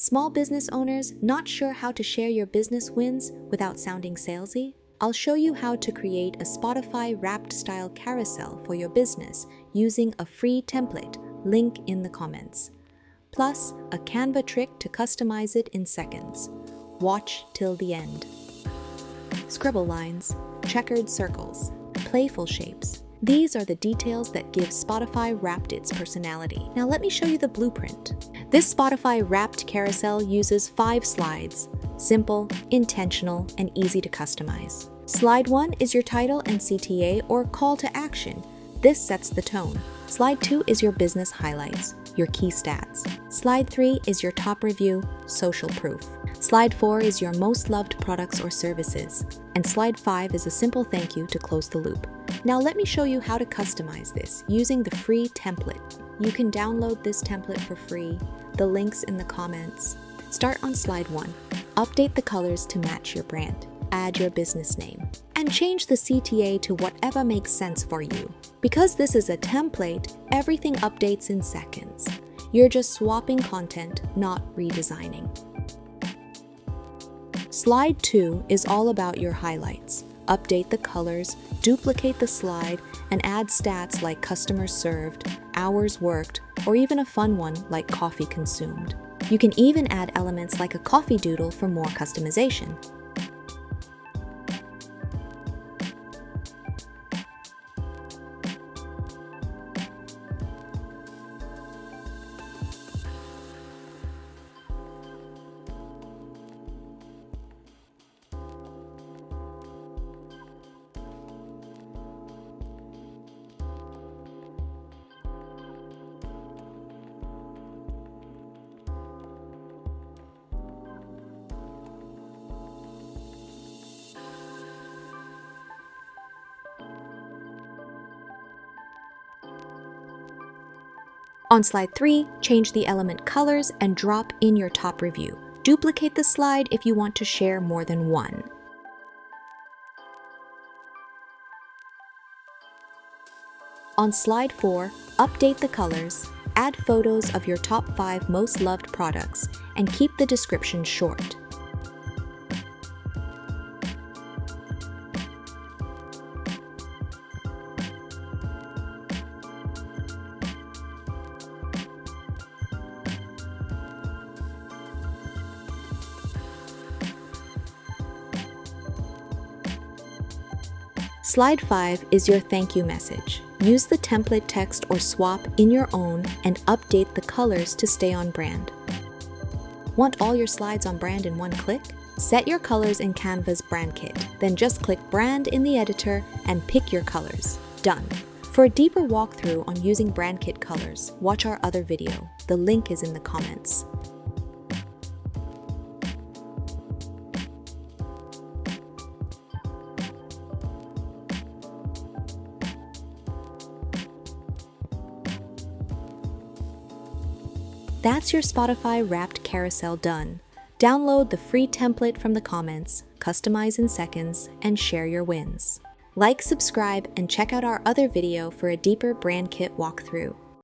Small business owners not sure how to share your business wins without sounding salesy? I'll show you how to create a Spotify wrapped style carousel for your business using a free template, link in the comments. Plus, a Canva trick to customize it in seconds. Watch till the end. Scribble lines, checkered circles, playful shapes. These are the details that give Spotify Wrapped its personality. Now let me show you the blueprint. This Spotify Wrapped carousel uses 5 slides. Simple, intentional, and easy to customize. Slide 1 is your title and CTA or call to action. This sets the tone. Slide 2 is your business highlights, your key stats. Slide 3 is your top review, social proof. Slide 4 is your most loved products or services. And Slide 5 is a simple thank you to close the loop. Now let me show you how to customize this using the free template. You can download this template for free. The link's in the comments. Start on Slide 1. Update the colors to match your brand. Add your business name. And change the CTA to whatever makes sense for you. Because this is a template, everything updates in seconds. You're just swapping content, not redesigning. Slide 2 is all about your highlights. Update the colors, duplicate the slide, and add stats like customers served, hours worked, or even a fun one like coffee consumed. You can even add elements like a coffee doodle for more customization. On Slide 3, change the element colors and drop in your top review. Duplicate the slide if you want to share more than one. On Slide 4, update the colors, add photos of your top 5 most loved products, and keep the description short. Slide 5 is your thank you message. Use the template text or swap in your own and update the colors to stay on brand. Want all your slides on brand in one click? Set your colors in Canva's Brand Kit, then just click Brand in the editor and pick your colors. Done. For a deeper walkthrough on using Brand Kit colors, watch our other video. The link is in the comments. That's your Spotify Wrapped carousel done. Download the free template from the comments, customize in seconds, and share your wins. Like, subscribe, and check out our other video for a deeper Brand Kit walkthrough.